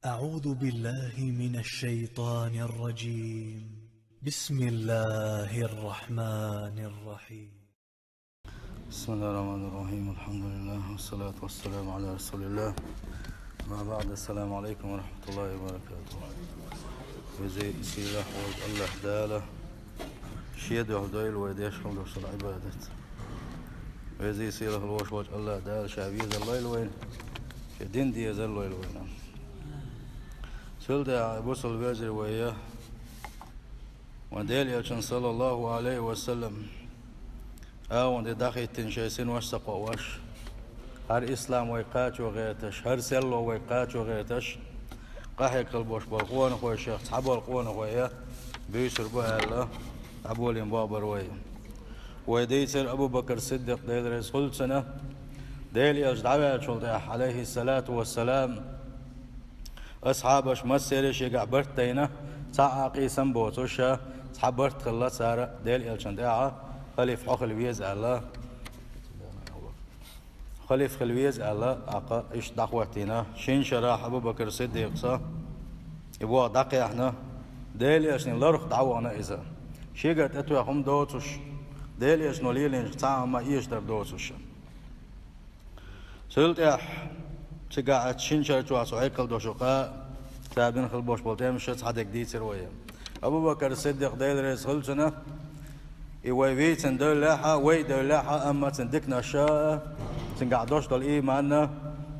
أعوذ بالله من الشيطان الرجيم. بسم الله الرحمن الرحيم. بسم الله الرحمن الرحيم. الحمد لله والصلاة والسلام على رسول الله. ما بعد. السلام عليكم ورحمة الله وبركاته. وزي سيرة وجه الله دالة شيد وهدايل ويديش خمد وصل عبادة. وزي سيرة الوش وجه الله دالة شعبية الله الوين شدين دي يزل الله الوين. سلطة بوصل الوزر وياه وديل يلشن صلى الله عليه وسلم وندي داخل تنشيسين وشسق وش هر إسلام ويقاتش وغيرتش هر سلو ويقاتش وغيرتش قاحي قلبوش بالقوان خوي شيخ صحابه القوان خويا بيسر بها الله أبولين بابر ويديسر أبو بكر الصديق ديل رسول سنة ديل يجدعوا شلطة عليه الصلاة والسلام أصحابش مسيرش يقع برتينا تعاقي سنبوتوشا صحابرت خلا سارة ديل يلشن داعا خليف حق الويز الله خليف خلويز الله أقا إيش دعوتنا شين شراح أبو بكر الصديق صا يبغى دقي إحنا ديل يشن الله رخ دعوانا إذا شيقت أتوا هم دوتش ديل يشن وليلين تعام ما إيش در دوتش سلت شقعت شين شرجوا سعيكل دوشقاء تابين خلبوش بولتين مشت حدك دي سروية أبو بكر الصديق ديل رئيس خلصنا يوي تندلها وي دلها أما تندكنا شاء تنقعدوش دل إيماننا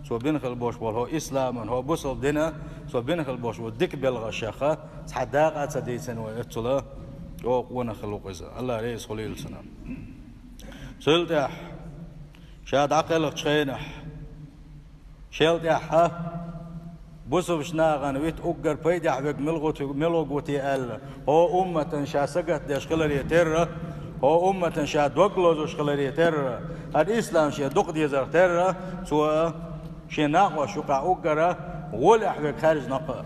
سو بنخل بوش بول هو إسلام هو بوصل دينا سو بنخل بوش ودك بلغ الشيخة تحداق أتديتن ويتلا وقونا خلوق إذا الله رئيس خليل سنة سلتح شاد عقلك شينح شلتح بوسو شناغن ويت أوجر بيدح بك ملغوتي أل هو أمة شاسقت دشقلري ترى هو أمة شاد وقلوز وشقلري ترى الإسلام شيء دق يزر ترى سواء شيء ناقوى شقع أوجرة ولح بك خارج نقا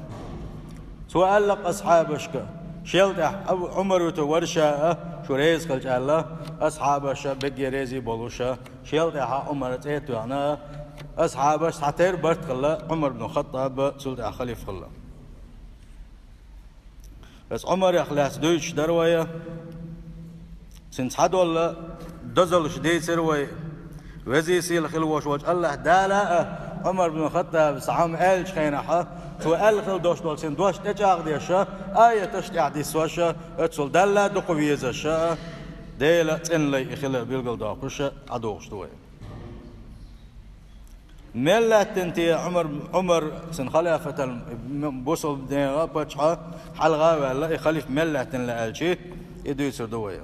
سواء لق أصحابشك شلتح أبو عمر وتورشة شو رئيس خلج الله أصحابش بقي ريزي بولوشة شلتح عمر تيتو أنا أصحابش حتير برت خلا عمر بن الخطاب سلطة خليفة خلا بس عمر يخلاص دوش دروية سنت حد ولا دزل شديد سروي وزي سيل خلوش وجه الله دالا عمر بن الخطاب سعام ألش خينحة تو ألخل دوش دول سن دوش تجاق ديشة آية تشتي عديس وشة اتسول دالا دقوية زشة ديلا تنلي خلا بيلقل داقوشة عدوش دوي ملا تنتي عمر سن خلافة بوصل دينا بتشها حلقة ولا يخلف ملا تنلا الشيء يدو يصير دوية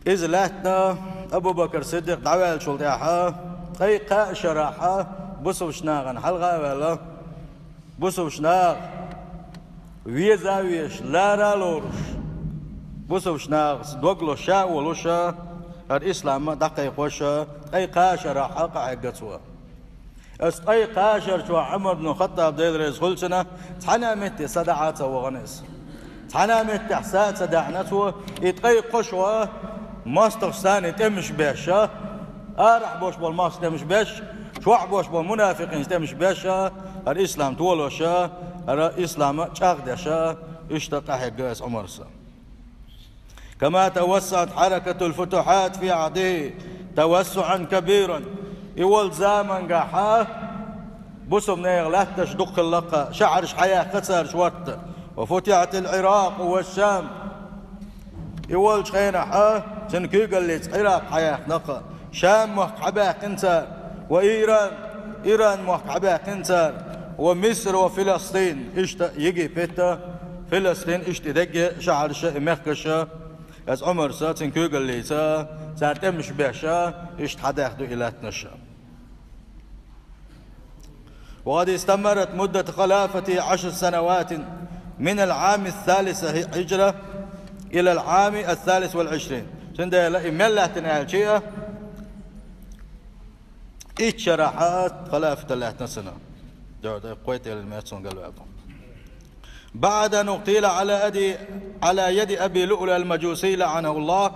إذا لاتنا أبو بكر الصديق دعوة الشلطة أي قاشرة بوصل شناغن حلقة ولا بوصل شناغ ويزاويش لا رالورش بوصل شناغ دوغلو شا ولوشا الإسلام دقيق وشا أي قاشر حق عقتوا أي قاشر شو عمر بن الخطاب ديل رئيس خلصنا تحنا مت صدعات وغنس تحنا مت حسات صدعنته يتقي قشوة ماستغسان تمش باشا أرح بوش بالماس تمش باش شو بوش بالمنافقين تمش باشا الإسلام تولوشا الإسلام شاغدشا اشتق حق عمر سا كما توسعت حركة الفتوحات في عهده توسعا كبيرا يول زامن قاحاه بسم نيغلاتش دق اللقا شعرش حياة خسر شوت وفتحت العراق والشام يول شخينا حاه سنكي قال لي عراق حياة نقا شام محكبه كنتر وإيران محكبه كنتر ومصر وفلسطين اشتا يجي بيتا فلسطين اشتا دقي شعرش مخكشة از عمر ساتن كوغل ليتا ساتمش باشا اشتحداخدو إلى تنشا وقد استمرت مدة خلافة 10 سنوات من العام 3 هجرة إلى العام 23 سنده ملة نالشيئة اتشرحات خلافة 3 سنة دعوة قويت إلى الميتون قالوا أبو بعد أن اغتيل على يد أبي لؤلؤ المجوسي لعنه الله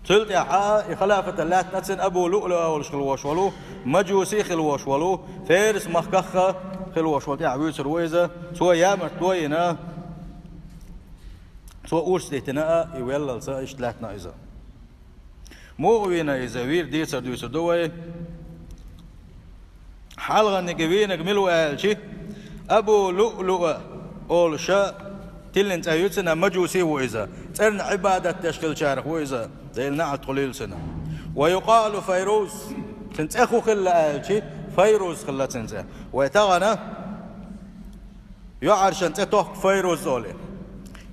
تلت يا خلافة الله نتسن أبو لؤلؤ والشخلوش ولو مجوسي خلوش ولو فارس مخكخة خلوش ولو عبيس رويزة سوى يامر توينا سوى أورستيتنا يويلل سا اشتلاتنا إذا موغوينا إذا وير ديسر دويسر دوي حلغة نقوينك ملو آلشي أبو لؤلؤ والشا تلن تايوتنا مجوسي وإذا ترن عبادة تشغل شارخ وإذا زي النعت قليل سنة ويقال فيروز تنت أخو خلا آلشي فيروز خلا تنت ويتغنى يعرش أنت توق فيروز أولي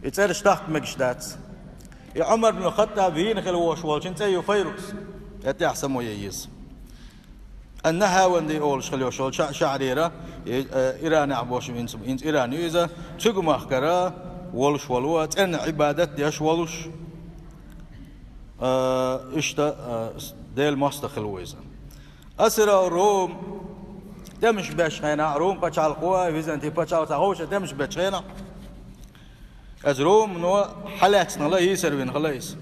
يترش تحت مجشدات يا عمر بن الخطاب هين خلوش والش انت يو فيروز يتي أحسن وييز أنها وندي أولش خلوش والش شعريرة إيراني عبوش إنت إيراني إذا تقوم أخكرا والش والوات أن عبادة يش والش إشتا ديل مستخل ويزا أسرى الروم دمش بشينا روم بتشال قوة فيزنتي بتشال تهوش دمش بشينا از روم نو حلاتنا لا يسر بين خلاص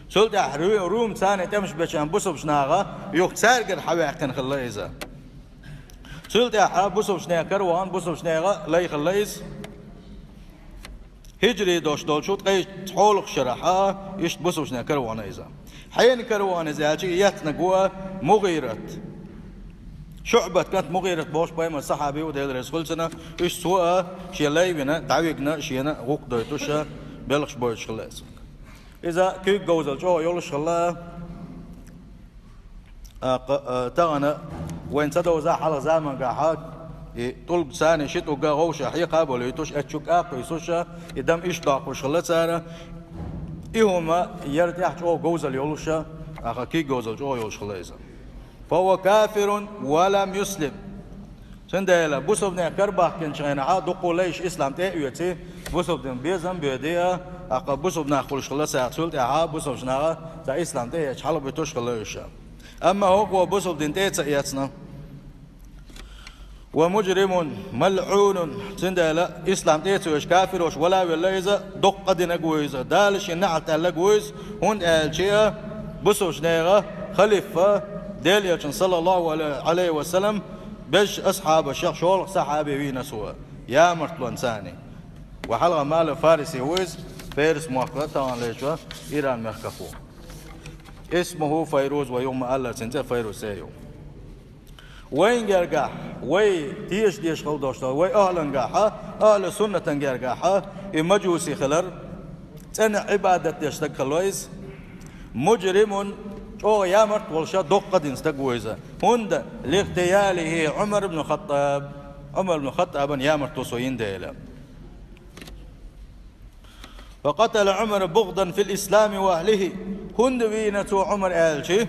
سولت روم ثاني دمش بشان بوسوش ناغا يختار قد حواقن خلاص سولت بوسوش ناكر وان بوسوش ناغا لا يخلاص هجري دوش دولشوت قيش تحولق شرحا يشت بوسوش ناكر وان إذا حين كروان إذا ياتنا قوة مغيرت شعبة كانت مغيرة بوش بايم الصحابي وديل رسول سنة إيش سوى شيء لايبنا تعويقنا شيءنا غوق دويتوشا بلغش بوش خلاص إذا كي جوزل جو يولش خلا تغنى وين تدو زا حلا زمان قاعد طول سنة شيت وقا غوشة حقيقة بوليتوش أتشوك أكو يسوشا يدم إيش داقوش خلا سارة إيهما يرتاح جو جوزل يولشا أخا كي جوزل جو يولش خلاص فهو كافر ولم يسلم سندلا بوسوبنا كربا كن شينا دقو ليش اسلام تيوتي بوسوبدن بيزم بيديا اق بوسوبنا خلش خلاص اصول تاع بوسوبنا تاع اسلام تي حلو بتوش خلاص اما هو بوسوبدن تيتسياتنا ومجرم ملعون سندلا اسلام تيتوش كافر وش ولا اذا دق دينغويز دالش نعت لغويز هون الشيء بوسوشنا خليفه ديليا صلى الله عليه وسلم بش أصحاب الشيخ شول صحابي وين سوا يا مرتلون ثاني وحلقة مال فارسي ويز فارس مؤقتا ليشوا إيران مخكفو اسمه فيروز ويوم الله سنتي فيروز سيو وين جرجع وي ديش خلدوشتا وي أهلا جاحا أهل سنة جرجعها مجوسي خلر تن عبادة يشتك خلويز مجرم أو يامرت والشا دقة دينستقويزا هند لاغتياله عمر بن الخطاب يامرت وصوين ديلا فقتل عمر بغضا في الإسلام وأهله هند وينتو عمر آلشي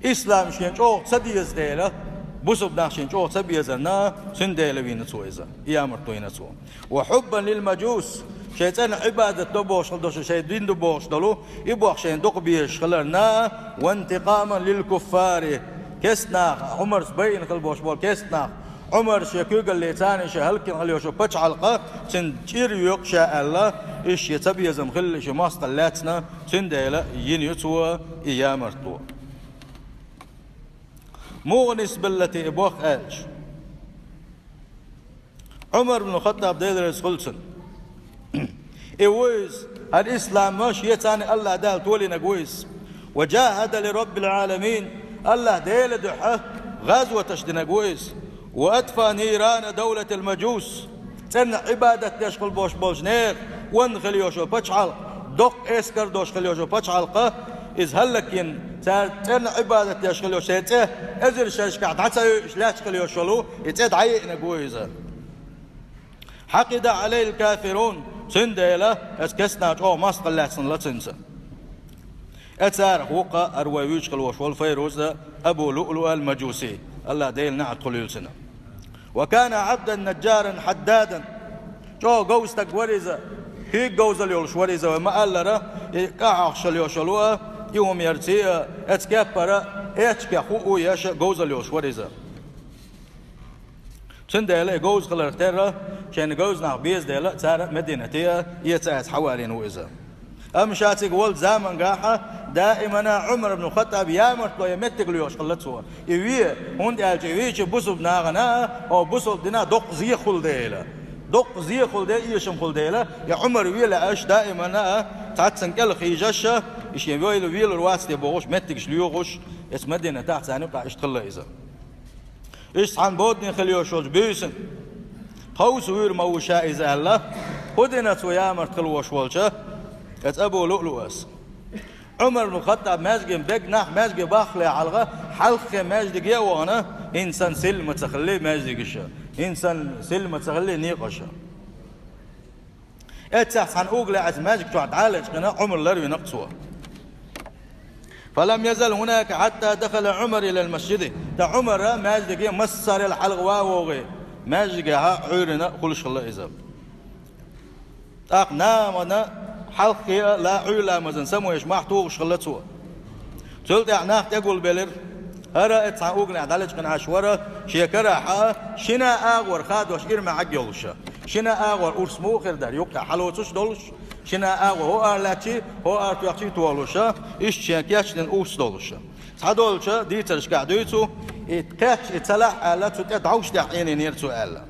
إسلام شين أو سديز ديلا بوسب ناشين أو سبيزنا سنديلا وينتو إذا يامرت وينتو وحبا للمجوس شيطان عبادة دبوش خلدوش شيء دين دبوش دلو يبوخ شيء دق بيش خلرنا وانتقاما للكفار كسنا عمر سبين خلبوش بول كسنا عمر شكوك اللي تاني شهلكن عليه شو بتش علقة تنجير يقشى الله إيش يتبي يزم خل شو ماست اللاتنا تنديلا ينيتوا إيامرتوا مو نسبة التي إبوخ آج عمر بن الخطاب ديل رسولسن إيويز الإسلام مش يتاني الله دال تولي نقويز وجاهد لرب العالمين الله ديل دحه غزوة تشد نقويز وأطفى نيران دولة المجوس تن عبادة يشغل بوش بوشنير وانخل يوشو بچعل دق اسكر دوش خل يوشو بچعلقه إذ هلكين تن عبادة يشغل يوشو يتيه ازر شاشكع حتى لا يشغل يوشو يتيه دعيق نقويزه حقد عليه الكافرون سنديلا اسكسنا جو ماسق اللحسن لا تنسى اتسار وقا ارويوش خلوش والفيروز ابو لؤلؤ المجوسي الله ديل نعت قليل سنه وكان عبدا نجارا حدادا جو جوزتك وريزا هي جوز اليولش وريزا وما ألرا كاعش اليوشلوا يوم يرتي اتكبر اتك خو ياش جوز اليولش وريزا سنديلا جوز خلرترا شان جوز ناق بيز ديلا تار مدينتي يتساعد حوالين وإذا أمشاتك ولد زمن قاحة دائما عمر بن الخطاب يامر تو يمتق ليوش خلصوا يوي هون قال جويش بوسب ناغنا او بوسب دنا دق زي خلديله دق زي خلدي يشم خلديله يا عمر ويلا اش دائما تعتسن كل خيجش ايش يويل ويل الواسطه بوش متقش ليوش اس مدينه تحت ثاني قاع اشتغل اذا ايش عن بودني خليوش بيسن قوس وير موشا اذا الله خدنا تو يامر تلوش والشه ات ابو لؤلؤس عمر بن الخطاب مازجن بجناح مازج باخلي علغه حلقه مازج يوانا انسان سلم تخلي مازجش انسان سلم تخلي نيقش اتسح عن اوغلا از مازج تو تعالج قنا عمر لروي نقصوا فلم يزل هناك حتى دخل عمر الى المسجد عمر مازج مسر الحلق واوغي مازج عورنا كلش الله اذا نامنا حلقي لا علا مزن سمو يشمع توغش خلصوا سلت اعناق تقول بلر هرا اتسعوغنا عدالج قن عشورة شيكرا حا شنا اغور خادوش ارمى عقيولش شنا اغور ارس موخر دار يوقع حلوتوش دولش شنا اغور هو ارلاتي هو ارتوحتي توالوش ايش شاكياش لن ارس دولش سعدولش ديترش قعدويتو اتقاتش اتسلح الا تدعوش دحيني نيرتو الا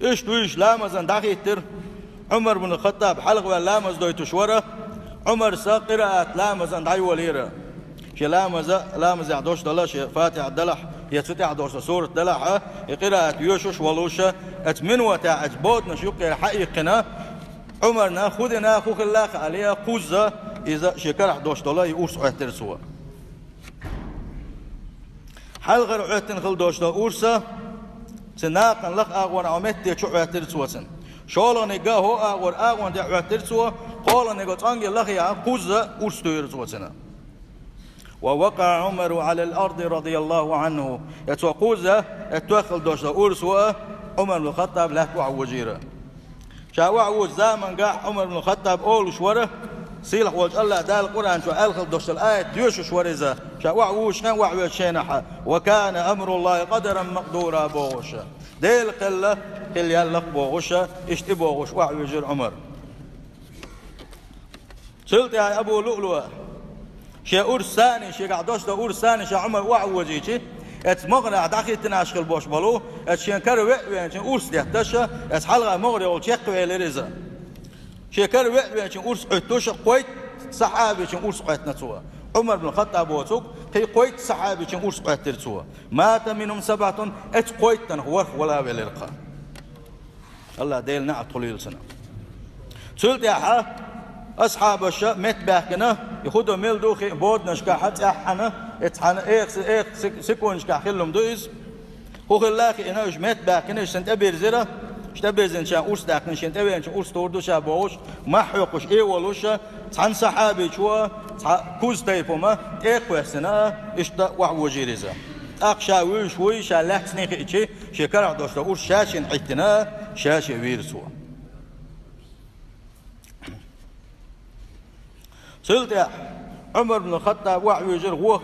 ايش دويش لامزن داخيتر عمر بن الخطاب حلق ولامز دويتوش ورا عمر سا قراءة لامز عند عيو ليرة شي لامز يعدوش دلش فاتح الدلح يتفتح عدوش سورة دلح قراءة يوشوش ولوشة اتمن وتاع اجبودنا شيوقي حقيقنا عمر ناخذنا اخوك الله عليها قوزة اذا شكر عدوش دلش يورس احترسوا حلق رعوتن خلدوش دا اورسا سناقن لق اغوان عمتي شو احترسوا سن شالا نگاه هو اغور اغوان ده احترسوا قال نگاه تانگي لخيا قوزة اورستويرسوا سن ووقع عمر على الأرض رضي الله عنه يتوقوزة يتوخل دوشة أورسوا عمر بن الخطاب لا توعوجيرة شاوعوج زمن قاع عمر بن الخطاب أول شوره سيلح وجه الله دال القرآن شو ألخل دوشة الآية ديوش شورزة شاوعوج كان وعوج شينحة وكان أمر الله قدرا مقدورا بوغشة ديل قلة قل يلق بوغشة اشتي بوغش وعوجير عمر سلت يا أبو لؤلؤة شي أورس ثاني شي قعدوش ده أورس ثاني شي عمر وعوجيتي ات مغنى داخل تناشخل باش بالو ات شنكر وين شي أورس دهتشة ات حلقة مغري والشيخ ويلرزا شنكر وين شي أورس عتوش قويت صحابي شي أورس قويت نتسوا عمر بن الخطاب وتوك هي قويت صحابي شي أورس قويت ترسوا مات منهم 7 ات قويت تنخور ولا بالرقة الله ديل نعت قليل سنة سلت يا حا أصحاب الشا مت باكنا يخدوا ميل دوخي بودنا شكاحت أحنا اتحنا إيه سكون شكاحلهم دويز هو خلاكي إنه إيش مت باكنا إيش سنتبير زرا إيش تبير زين شان أورس داكنا إيش تبير إيش أورس توردو شابوش ما حيقوش إيه ولوشة تحن صحابي شوا كوز تيفو ما إيه كويسنا إيش تا وعوجيرزا أقشا ويش ويش على تنيخ إيشي شكرا دوشتا أورس شاشين حتنا شاشة ويرسوا سلت يا عمر بن الخطاب وعوجر هو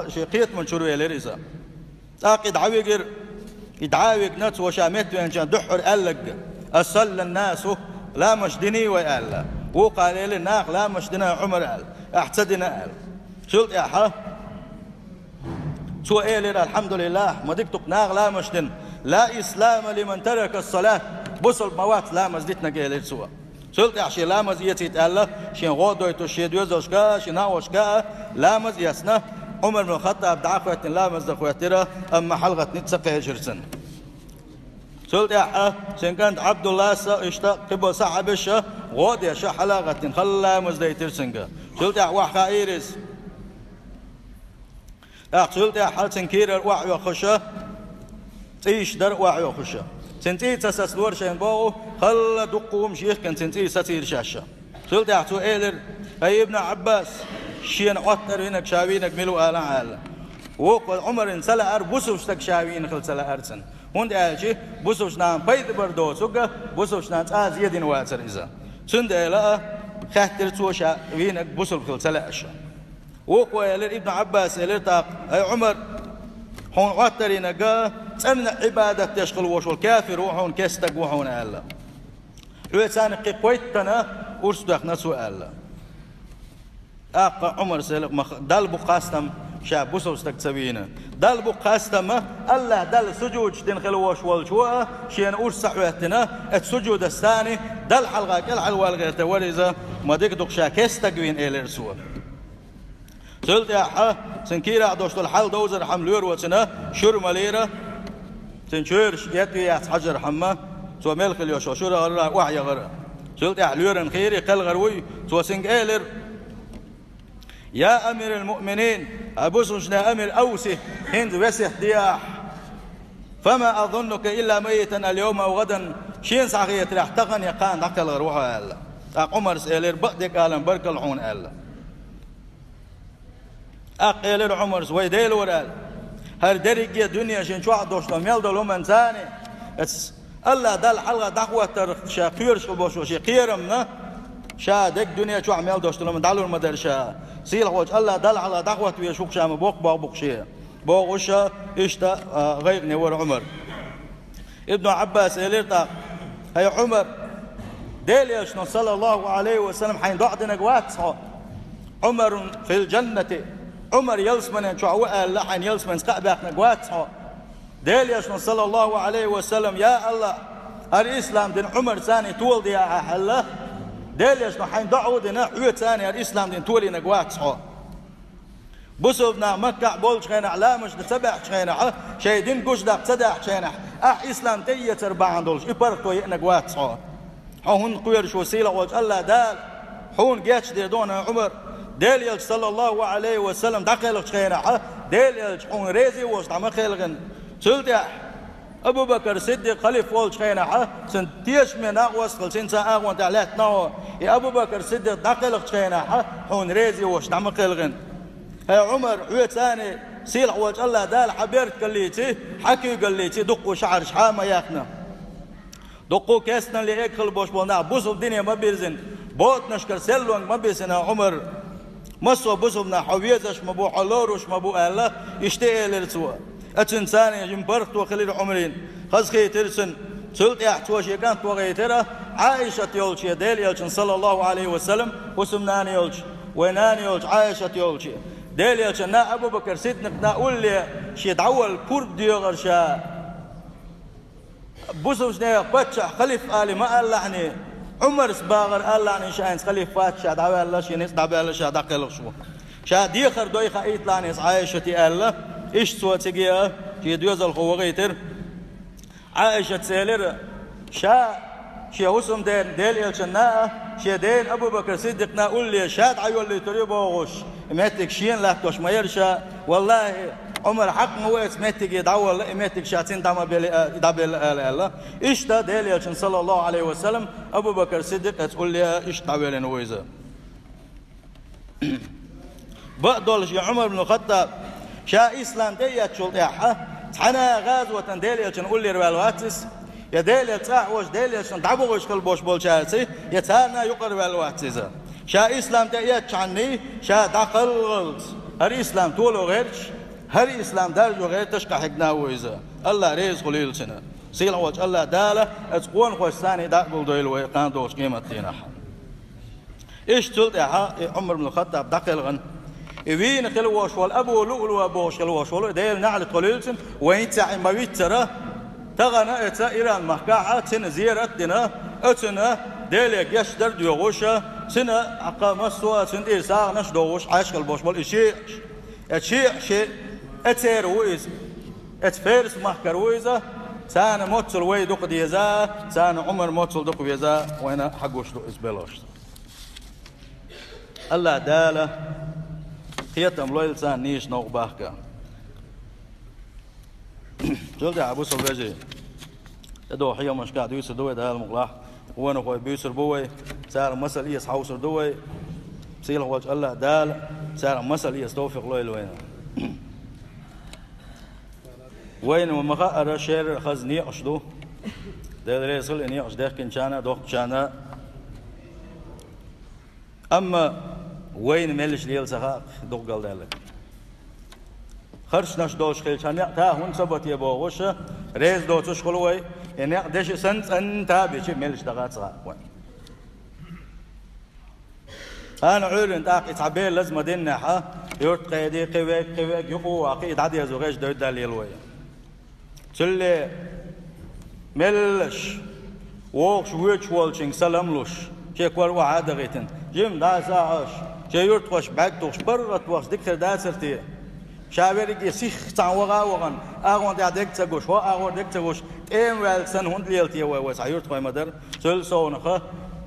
شقيت من شروع لرزا تاقد عوجر يدعاوج نفس وشامت وين دحر ألق أصل الناس لا مشدني وقال وقال لي ناق لا مشدنا عمر قال احتدنا قال سلت يا حا سوى إيه الحمد لله ما ديك ناق لا مشدن لا إسلام لمن ترك الصلاة بصل موات لا مزدتنا قال سوى سلت عشان لامز يتيتألا شين غودو يتوشي دوزوشكا شين هاوشكا لامز يسنا عمر بن الخطاب دعاقوة لامز دخواترا أما حلقة نتسقى هجرسن سلت يا شين كانت عبد الله اشتا قبل صعب الشا غود يا شا حلقة خل لامز ديترسنجا سلت يا وحكا إيرس سلت يا حال تنكير الوعي وخشا تيش در وعي وخشا سنتي تسسلور شين باو خل دقوم شيخ كان سنتي ستير شاشة سلت يحتو إيلر أي ابن عباس شين عطر هناك شاوينك ملو آلا عالا وقال عمر إن سلا أر بوسوش تك شاوين خل سلا أرسن هون قال بوسوش نام بيد بردو سوكا بوسوش نام زيادين واتر إذا سند إلا خاطر تو شاوينك بوسل خل سلا أشا وقال ابن عباس إيلر تاق أي عمر هون عطر هناك أن عبادة تشغل وش الكافر وحون كستق وحون ألا لو إنسان قيتنا أرسدخ نسو ألا أق عمر سلك دل بقاستم شاب بوسوس تكسبينا دل بقاستم الله دل سجود شتين خلوش والشوا شين أرسح وقتنا السجود الثاني دل حلقة كل حلوة الغيرة ورزة ما ديك دقشا كستقوين إلى رسول سلت يا ح سنكيرا عدوش الحال دوزر حملور وسنا شر مليرة سنشور يتي يا حجر حما سو ملك اليوشو شور غرا وحي غرا سلت يا حلورن خيري قل غروي سو سنك إلر يا أمير المؤمنين أبوسنا أمير أوسه هند وسح دياح فما أظنك إلا ميتا اليوم أو غدا شين صحية راح تغن يقان دقل غروها ألا عمر سيلر بقدك آلم برك العون ألا أقيل عمر سوي ديل ورال هر درجة دنيا شين شو عدوش لهم يلدلهم إنساني الله دل حلقة دعوة ترخ شاقير شبوش وشاقيرمنا شا دك دنيا شو عمل دوش لهم دعلوا المدرسة سيل وجه الله دل على دعوة ويشوق شام بوق شيء بوقشة إشتا غير نور عمر ابن عباس إليرتا هي عمر ديليش صلى الله عليه وسلم حين ضعدنا قواتها عمر في الجنة عمر يلسمن شو الله حين يلسمن قابقنا قواتها ديليش صلى الله عليه وسلم يا الله الإسلام دين عمر ثاني طول دي أحله ديليش حين دعودنا عيوت ثاني الإسلام دين طولي نقواتها بسوبنا مكة بولش خينا علامش تسبع خينا شيدين قش دق صدع خينا إسلام تية تربعان دولش إبرقوا ينقوات صار هون قير شو سيلة وجه الله دال هون جاتش دي دون عمر ديل صلى الله عليه وسلم دقيلش خينا ديل هون ريزي وش دم خيلغن سلطة أبو بكر صديق خليف ولش خينا سن تيش من أقوس خل سن أقوى تعلات نو يا أبو بكر صديق دقيلش خينا هون ريزي وش دم خيلغن هي عمر عيوت ثاني سيلع وجه الله دال حبيرت قليتي حكي قليتي دقوا شعر شحامة ياخنا دقوا كيسنا اللي اكل بوش بولنا بوسو الدنيا ما بيرزن بوت نشكر سلوان ما بيسنا عمر مسوا بوسونا حويزش مبو حلوروش مبو الله يشتئ لرسوا اتن ثاني جنبرت وخليل عمرين خزخي ترسن سلط يحتوش يكان توغيتره عائشة يولش يديل يولش صلى الله عليه وسلم وسمناني يولش ويناني يولش عائشة يولش ديل يا أبو بكر سيدنا نقول لي شيء دعوة كرد يغر شا بوسوس نه بتشا خليف آلي ما قال لعني عمر سباغر قال لعني شاين خليف بتشا دعوة الله شيء نس دعوة الله شا دقيق شو شا ديخر دوي خايت لعني عائشة الله إيش سوى تجيه شيء دوز الخوغيتر عائشة سيلر شا شيء وسم ديل يلشنا شيء دين أبو بكر صديق نقول لي شاد عيول اللي تريبه وغش ماتك شين لا توش ما يرشا والله عمر حق مويت ماتك يدعو ماتك شاتين دام دبل الله إيش ده ديل يلشن صلى الله عليه وسلم أبو بكر صديق تقول لي إيش تعبيرين ويزا بقدولش يا عمر بن الخطاب شا إسلام ديت شو يا حنا غزوة ديل يلشن قول لي روالواتس يا ديل يتساوش ديل يشن دعوش كل بوش بولشاسي يتسانا يقرب الواتزا شا إسلام تأيت عني شا دقل غلط هر إسلام طولو غيرش هر إسلام درجو غير تشقى حقنا ويزا الله ريز قليل سنة سيل وجه الله دالة اتقون خوش ثاني دقل دويل ويقان دوش قيمة دينا إيش تلت يا عمر بن الخطاب دقل غن وين خلوش والأبو لؤلؤ أبوش خلوش والله ديل نعل قليل سن وين تعي ما بيتره تغنى إتا إيران محكاعة سنة زيارة دينا أتنا ديليك يشدر ديوغوشا سنة أقام السوا سنة إرساغ نش دوغوش عاشق البوش بول إشيع شيء أتير ويز أتفيرس محكر ويزا سانا موتسل وي دوق ديزا سانا عمر موتسل دوق ديزا وين حقوش دوق إزبيلوش الله دالة خيطم لويل سان نيش نوغ باحكا جلد يا أبو سلبجي دو حيا مش قاعد يوسر دوي ده المغلاح وانا خوي بيوسر بوي سار مسألة يس حوسر دوي سيل وجه الله دال سار مسألة يس توفيق لويل وين وما خا شير خزني أشدو ده رئيسل إني أشدق كنشانا دوق شانا أما وين ملش ليل سخاء دوق قال دالك خرش نش دوش خيل شان تا هون سبت يبوغش ريز دوتش خلوي يعني دش سنت أنت بيش ملش دقات صار أنا عورن تاقي تعبير لازم دينا ها يرت قيدي قويك يقوى عقيد عدي يزوغيش دويد دالي الوية تلي ملش ووكش ويتش والشين سلاملوش شي كوار وعادة غيتن جيم دا ساعش شي يرت وش بعد توش برت وش دكتور داسرتي شاوريك يسيخ تعوغا وغن أغوان ديك تغوش هو أغوان ديك تغوش إيم والسن هند ليلتي ويسعيرت خوي مدر تل سونخه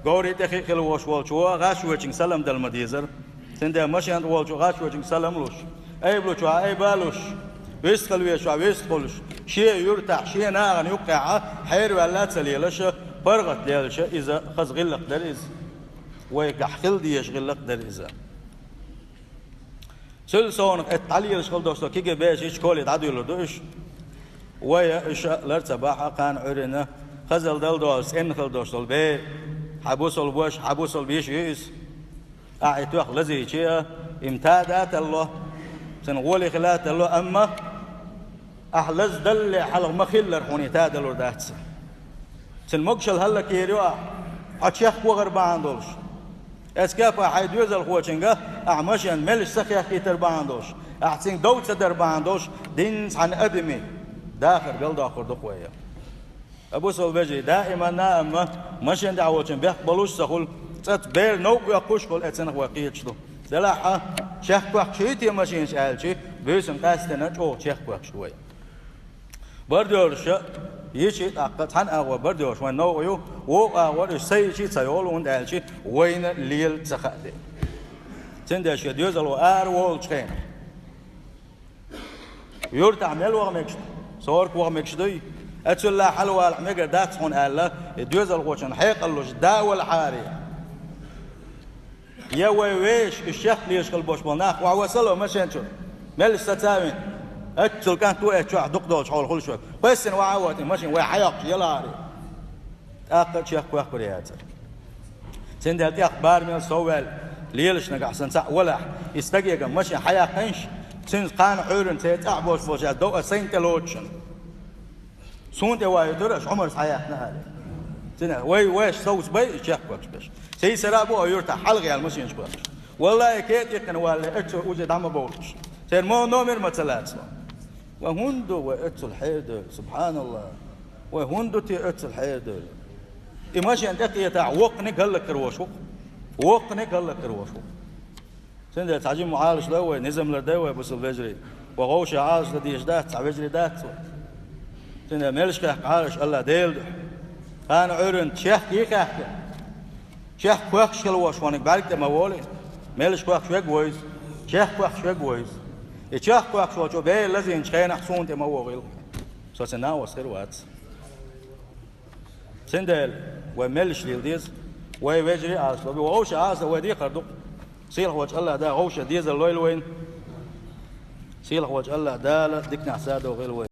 قوري دقيق الوش والشو غاش ويتشين سلام دل مديزر سنده ماشي عند والشو غاش ويتشين سلام لوش أي بلوشو أي بالوش ويسخل ويشو ويسخلش شيء يرتاح شيء ناغن يقع حير ولا تسليلش برغت ليلش إذا خز غلق دريز ويكحخل دي يشغلق دريز سل صونق التعليل شغل دوستو كي باش يشكولي تعدو يلدوش ويا إيش لرتباحة كان عرنا خزل دل دوس إن خل دوستو بي حبوسل بوش حبوسل بيش يس أعيتوخ لزي شيء امتادات الله سنقولي خلات الله أما أحلز دل حلق مخيل رحوني تادل ورداتس سنمقشل هلا كيريوا أتشيخ وغربا عندوش اسكافا حيدوز الخوشنجا أعمشان ملش سخيا خيتر باندوش أحسن دوت سدر باندوش دينس عن أدمي داخل قل داخل دقوية أبو سلبجي دائما نام مشان دعوتشن بيقبلوش سخول تتبير نوب يقوش كل أتسنخ وقيتشلو سلاحة شيخ كوخ شيتي ماشين شالشي بيسن قاستنا جو شيخ كوخ شوي بردورش يشي أقط عن أغوى بردورش وين نوعيو وأغوى سيشي تسيول وندالشي وين ليل تخادي تندش يديوز الو وولش خين يورت عمل وغمكشت صورك وغمكشتي أتسلا حلوة الحميقة داتسون ألا يديوز الغوشن حيق اللوش داو الحاري يا ويش الشيخ ليش قلبوش بناخ وعوصلوا مشان شو مال ستاوين أتسل كان تو أتشوع دقدوش حول كل شوي بس وعواتي ماشين وحياق يلاري أقل شيخ كوخ برياتر سندل أخبار من الصوال ليلش نقع سنسع ولا يستقيق ماشين حياق إنش سنس قان عورن تيتعبوش فوش دو سنت لوتشن سونت وايدرش عمر حياق نهالي سنة ويش صوت بي شيخ كوخ بش سي سرابو يرتاح حلقي على الماشين شكوخ والله كيت يقن والله أتسل وجد عم بولش سير مو نومر مثلات وهندو وأتسل حيدر سبحان الله وهندو تي أتسل حيدر إماشي أنت تيتع وقني قال كروشو وقني قال كروشو سند تعجب معالج دوّة نزم لدوّة بس الفجري وغوش عاج لديش دات تعبجري دات سند ملش كه عالج الله ديل أنا عرن شيخ كيخه شيخ كوخ شلوش وانك بارك تموالي ملش كوخ شوي جويز شيخ كوخ شوي جويز الشيخ كوخ شو بيه لازم شخين حصون تموالي سوسنا وصير وات سندل وملش ليلديز ويجري عاصل وغوش عاصل ودي قردو سيل وجه الله ده غوش ديز الليل وين سيل وجه الله ده ديك نحساده وغير وين